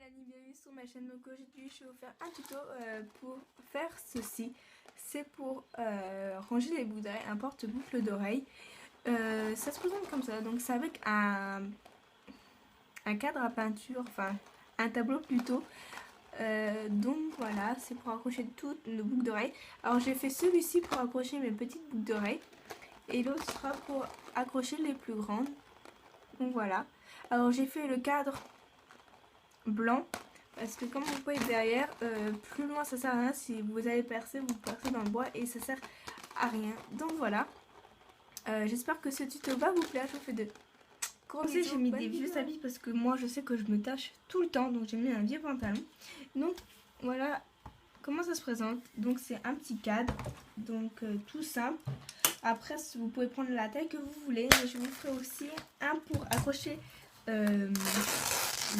Mélanie, bienvenue sur ma chaîne Moko. Aujourd'hui je vais vous faire un tuto pour faire ceci. C'est pour ranger les boucles d'oreilles, un porte-boucle d'oreille. Ça se présente comme ça, donc c'est avec un cadre à peinture, enfin un tableau plutôt. Donc voilà, c'est pour accrocher toutes nos boucles d'oreilles. Alors j'ai fait celui-ci pour accrocher mes petites boucles d'oreilles et l'autre sera pour accrocher les plus grandes. Donc voilà. Alors j'ai fait le cadre blanc parce que comme vous voyez derrière, plus loin ça sert à rien. Si vous allez percer, vous percez dans le bois et ça sert à rien. Donc voilà, j'espère que ce tuto va vous plaire. Je vous fais de gros bisous. J'ai mis des vieux habits parce que moi je sais que je me tâche tout le temps, donc j'ai mis un vieux pantalon. Donc voilà comment ça se présente. Donc c'est un petit cadre, donc tout simple. Après vous pouvez prendre la taille que vous voulez, mais je vous ferai aussi un pour accrocher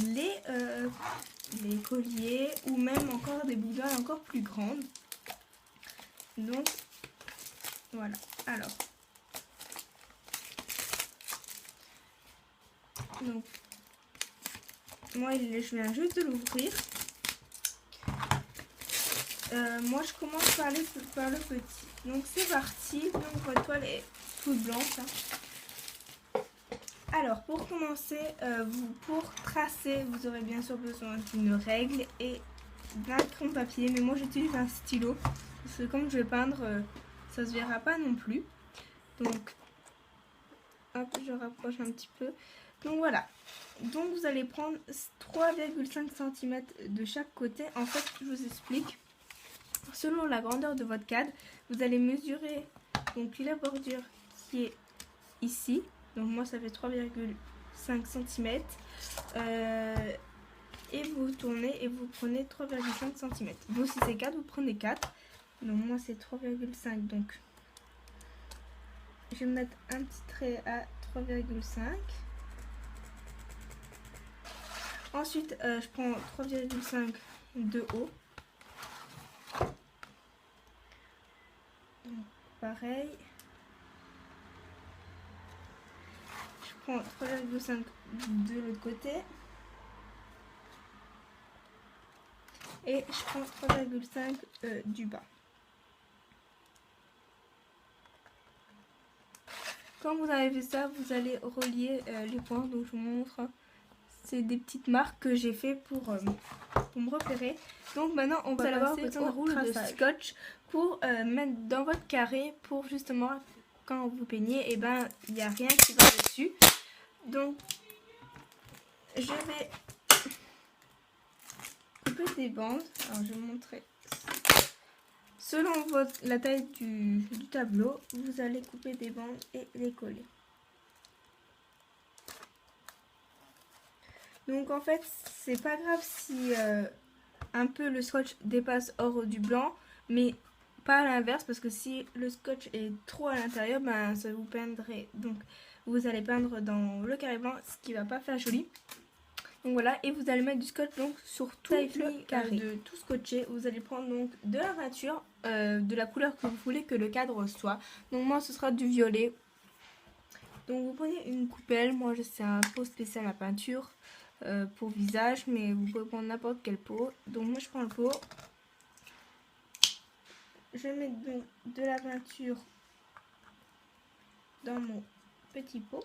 les colliers ou même encore des boucles d'oreilles encore plus grandes. Donc voilà. Alors donc moi je viens juste de l'ouvrir. Moi je commence par le petit. Donc c'est parti. Donc votre toile est toute blanche. Alors pour commencer, pour tracer, vous aurez bien sûr besoin d'une règle et d'un crayon papier. Mais moi j'utilise un stylo parce que comme je vais peindre, ça se verra pas non plus. Donc hop, je rapproche un petit peu. Donc voilà. Donc vous allez prendre 3,5 cm de chaque côté. En fait, je vous explique. Selon la grandeur de votre cadre, vous allez mesurer donc la bordure qui est ici. Donc moi ça fait 3,5 cm. Et vous tournez et vous prenez 3,5 cm. Vous si c'est 4, vous prenez 4. Donc moi c'est 3,5. Donc je vais mettre un petit trait à 3,5. Ensuite je prends 3,5 de haut. Donc, pareil. Je prends 3,5 de l'autre côté. Et je prends 3,5 du bas. Quand vous avez fait ça, vous allez relier les points. Donc je vous montre. C'est des petites marques que j'ai fait pour me repérer. Donc maintenant on va avoir besoin de rouleau de scotch pour mettre dans votre carré pour justement quand vous peignez, et ben il n'y a rien qui va dessus. Donc je vais couper des bandes. Alors je vais vous montrer. Selon la taille du tableau, vous allez couper des bandes et les coller. Donc en fait c'est pas grave si un peu le scotch dépasse hors du blanc, mais pas à l'inverse, parce que si le scotch est trop à l'intérieur, ben ça vous peindrait, donc vous allez peindre dans le carré blanc, ce qui va pas faire joli. Donc voilà, et vous allez mettre du scotch donc sur tout le carré. De tout scotcher, vous allez prendre donc de la peinture de la couleur que vous voulez que le cadre soit. Donc moi ce sera du violet. Donc vous prenez une coupelle, moi c'est un pot spécial à peinture pour visage, mais vous pouvez prendre n'importe quel pot. Donc moi je prends le pot. Je vais mettre donc de la peinture dans mon petit pot.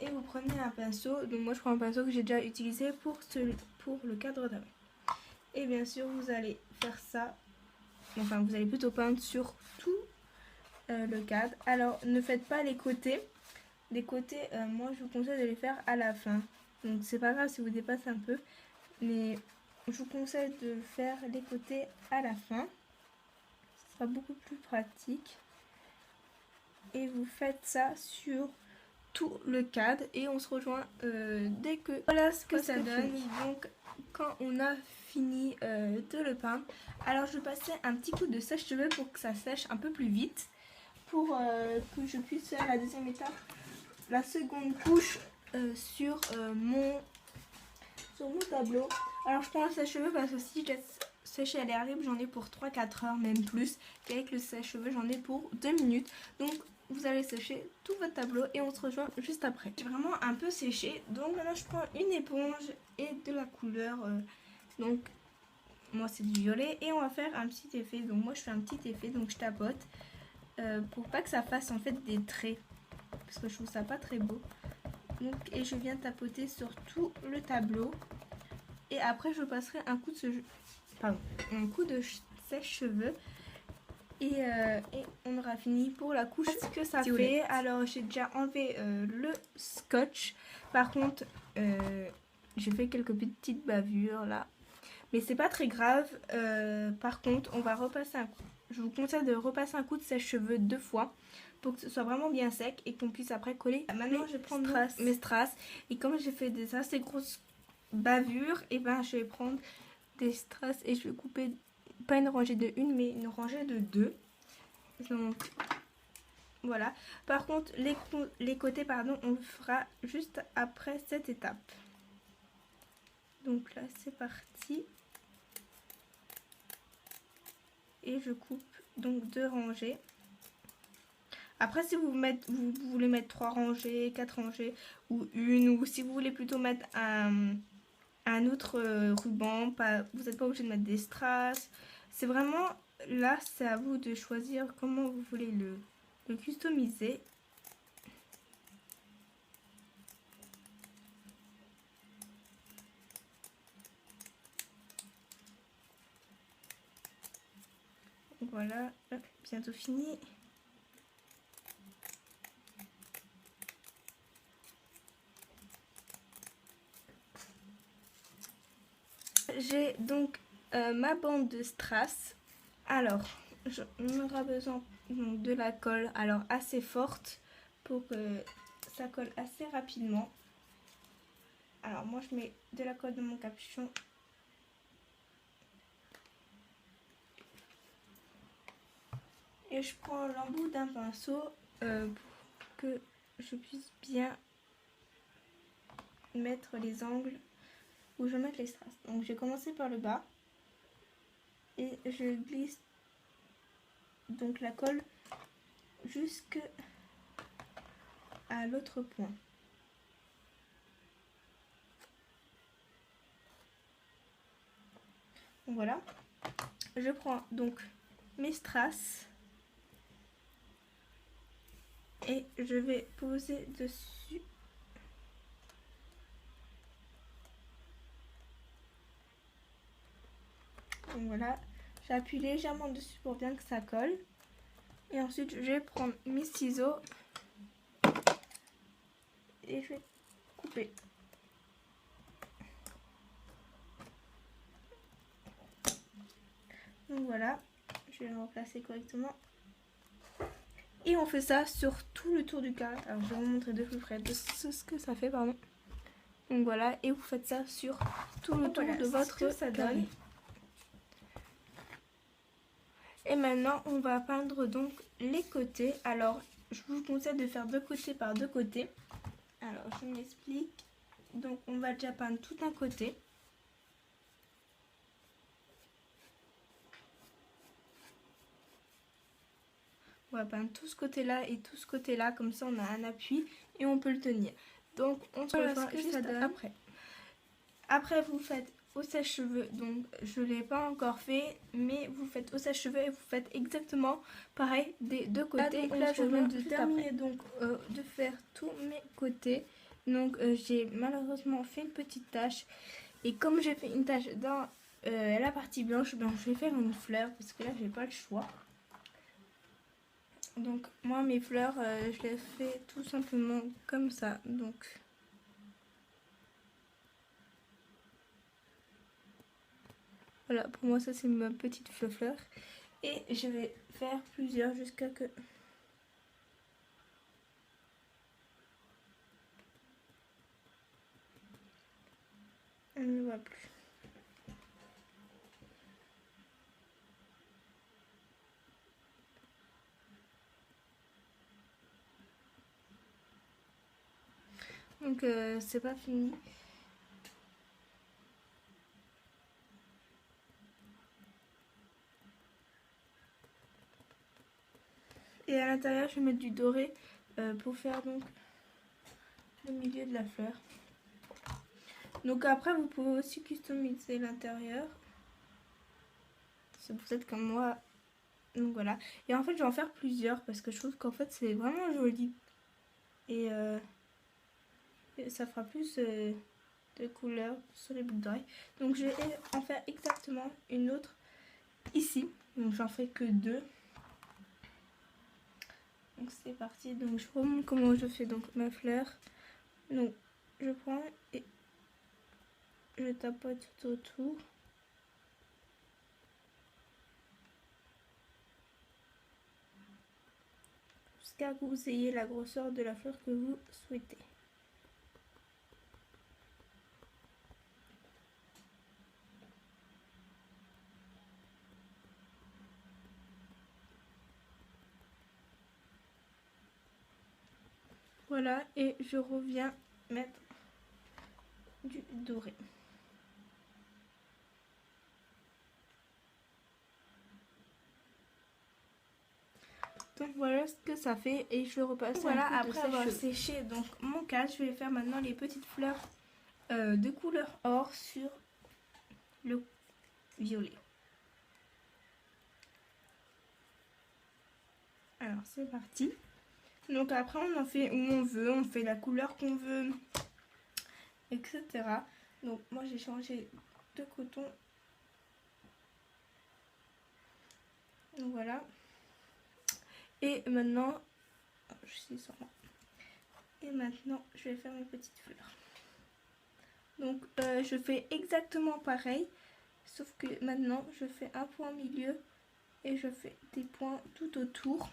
Et vous prenez un pinceau. Donc moi je prends un pinceau que j'ai déjà utilisé pour le cadre d'avant. Et bien sûr vous allez faire ça. Enfin vous allez plutôt peindre sur tout le cadre. Alors ne faites pas les côtés. Les côtés, moi je vous conseille de les faire à la fin. Donc c'est pas grave si vous dépassez un peu. Mais je vous conseille de faire les côtés à la fin. Ce sera beaucoup plus pratique. Et vous faites ça sur tout le cadre. Et on se rejoint dès que... Voilà ce que ça donne. Donc quand on a fini de le peindre. Alors je vais passer un petit coup de sèche-cheveux pour que ça sèche un peu plus vite. Pour que je puisse faire la deuxième étape. La seconde couche sur mon tableau. Alors je prends le sèche-cheveux parce que si je laisse sécher à l'air libre, j'en ai pour 3-4 heures, même plus. Et avec le sèche-cheveux, j'en ai pour 2 minutes. Donc vous allez sécher tout votre tableau et on se rejoint juste après. J'ai vraiment un peu séché, donc maintenant je prends une éponge et de la couleur, donc moi c'est du violet, et on va faire un petit effet. Donc moi je fais un petit effet, donc je tapote pour pas que ça fasse en fait des traits, parce que je trouve ça pas très beau. Donc, et je viens tapoter sur tout le tableau, et après je passerai un coup de sèche-cheveux. Et on aura fini pour la couche. Ce que ça fait, alors j'ai déjà enlevé le scotch. Par contre, j'ai fait quelques petites bavures là. Mais c'est pas très grave. Par contre, on va repasser je vous conseille de repasser un coup de sèche-cheveux 2 fois pour que ce soit vraiment bien sec et qu'on puisse après coller. Maintenant, je vais prendre mes strass. Et comme j'ai fait des assez grosses bavures, et ben je vais prendre des strass et je vais couper pas une rangée de 1 mais une rangée de 2. Donc voilà. Par contre les côtés pardon, on le fera juste après cette étape. Donc là c'est parti. Et je coupe donc 2 rangées. Après si vous voulez mettre 3 rangées, 4 rangées ou une, ou si vous voulez plutôt mettre un autre ruban, vous n'êtes pas obligé de mettre des strass. C'est vraiment, là c'est à vous de choisir comment vous voulez le customiser. Voilà, bientôt fini. J'ai donc ma bande de strass. Alors, on aura besoin donc, de la colle, alors assez forte pour que ça colle assez rapidement. Alors moi je mets de la colle dans mon capuchon. Et je prends l'embout d'un pinceau pour que je puisse bien mettre les angles où je vais mettre les strass. Donc je vais commencer par le bas et je glisse donc la colle jusqu'à l'autre point. Donc voilà. Je prends donc mes strass et je vais poser dessus. Donc voilà, j'appuie légèrement dessus pour bien que ça colle. Et ensuite, je vais prendre mes ciseaux et je vais couper. Donc voilà, je vais le replacer correctement. Et on fait ça sur tout le tour du carré. Alors je vais vous montrer de plus près ce que ça fait, pardon. Donc voilà, et vous faites ça sur tout le tour de votre carré. Et maintenant, on va peindre donc les côtés. Alors, je vous conseille de faire 2 côtés par 2 côtés. Alors, je m'explique. Donc, on va déjà peindre tout un côté. On va peindre tout ce côté-là et tout ce côté-là. Comme ça, on a un appui et on peut le tenir. Donc, on se revoit juste après. Après, vous faites au sèche-cheveux. Donc, je ne l'ai pas encore fait, mais vous faites au sèche-cheveux et vous faites exactement pareil des 2 côtés. Donc là, je viens de terminer donc de faire tous mes côtés. Donc, j'ai malheureusement fait une petite tache. Et comme j'ai fait une tache dans la partie blanche, ben, je vais faire une fleur parce que là, j'ai pas le choix. Donc, moi, mes fleurs, je les fais tout simplement comme ça. Donc, voilà, pour moi, ça, c'est ma petite fleur. Et je vais faire plusieurs jusqu'à que... on ne voit plus. Donc c'est pas fini. Et à l'intérieur je vais mettre du doré pour faire donc le milieu de la fleur. Donc après vous pouvez aussi customiser l'intérieur. C'est peut-être comme moi. Donc voilà. Et en fait je vais en faire plusieurs parce que je trouve qu'en fait c'est vraiment joli. Et ça fera plus de couleurs sur les boucles d'oreilles. Donc je vais en faire exactement une autre ici. Donc j'en fais que 2. Donc c'est parti. Donc je vous montre comment je fais donc ma fleur. Donc je prends et je tapote tout autour. Jusqu'à ce que vous ayez la grosseur de la fleur que vous souhaitez. Voilà, et je reviens mettre du doré. Donc voilà ce que ça fait et je repasse. Voilà, après avoir séché donc mon cadre, je vais faire maintenant les petites fleurs de couleur or sur le violet. Alors c'est parti. Donc après on en fait où on veut, on fait la couleur qu'on veut, etc. Donc moi j'ai changé de coton. Donc voilà. Et maintenant, je suis sur moi. Et maintenant je vais faire mes petites fleurs. Donc je fais exactement pareil, sauf que maintenant je fais un point au milieu et je fais des points tout autour.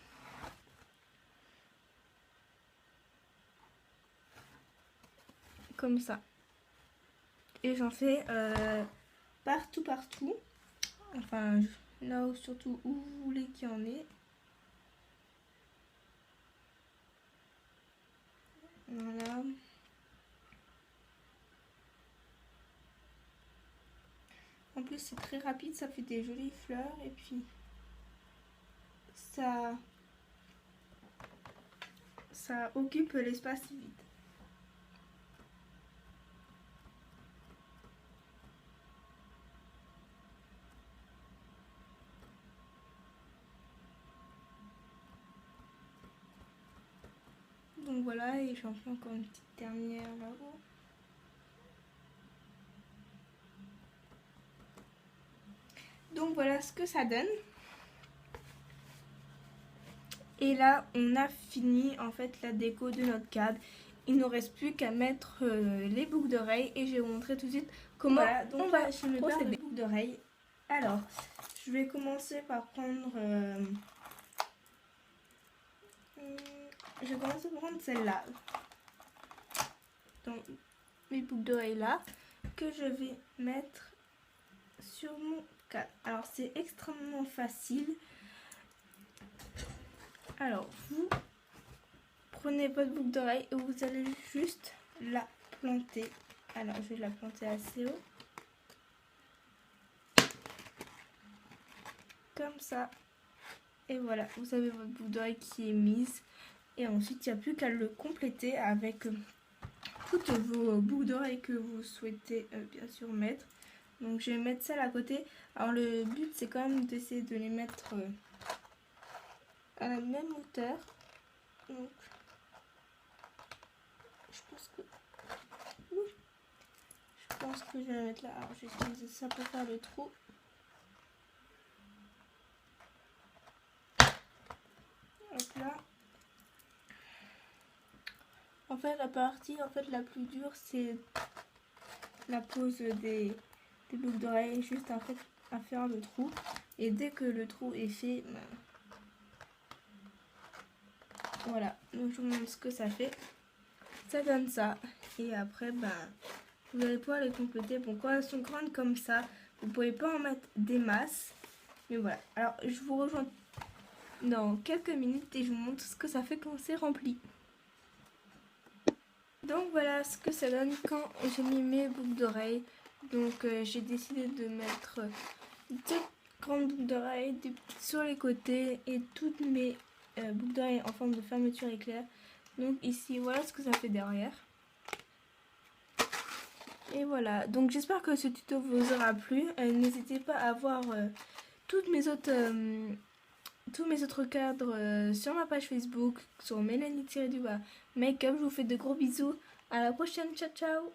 Comme ça. Et j'en fais partout. Enfin, là où, surtout où vous voulez qu'il y en ait. Voilà. En plus c'est très rapide, ça fait des jolies fleurs et puis ça occupe l'espace vide. Donc voilà, et j'en fais encore une petite dernière là-haut. Donc voilà ce que ça donne. Et là on a fini en fait la déco de notre cadre. Il ne nous reste plus qu'à mettre les boucles d'oreilles et je vais vous montrer tout de suite comment voilà, donc on va procéder. Les boucles d'oreilles. Alors je vais commencer par prendre celle-là. Donc mes boucles d'oreilles là que je vais mettre sur mon cadre. Alors c'est extrêmement facile. Alors vous prenez votre boucle d'oreille et vous allez juste la planter. Alors je vais la planter assez haut. Comme ça. Et voilà, vous avez votre boucle d'oreille qui est mise. Et ensuite il n'y a plus qu'à le compléter avec toutes vos boucles d'oreilles que vous souhaitez bien sûr mettre. Donc je vais mettre celle à côté. Alors le but c'est quand même d'essayer de les mettre à la même hauteur. Donc je pense que je vais la mettre là. Alors je vais utiliser ça pour faire le trou. Hop là. En fait la partie la plus dure c'est la pose des boucles d'oreilles, juste en fait à faire le trou. Et dès que le trou est fait, voilà, donc je vous montre ce que ça fait. Ça donne ça. Et après, vous allez pouvoir les compléter. Bon, quand elles sont grandes comme ça, vous pouvez pas en mettre des masses. Mais voilà. Alors, je vous rejoins dans quelques minutes et je vous montre ce que ça fait quand c'est rempli. Donc voilà ce que ça donne quand j'ai mis mes boucles d'oreilles. Donc j'ai décidé de mettre 2 grandes boucles d'oreilles sur les côtés et toutes mes boucle d'oreille en forme de fermeture éclair. Donc ici, voilà ce que ça fait derrière. Et voilà, donc j'espère que ce tuto vous aura plu. N'hésitez pas à voir tous mes autres cadres sur ma page Facebook, sur Mélanie-du-bas Make-up. Je vous fais de gros bisous. À la prochaine, ciao ciao.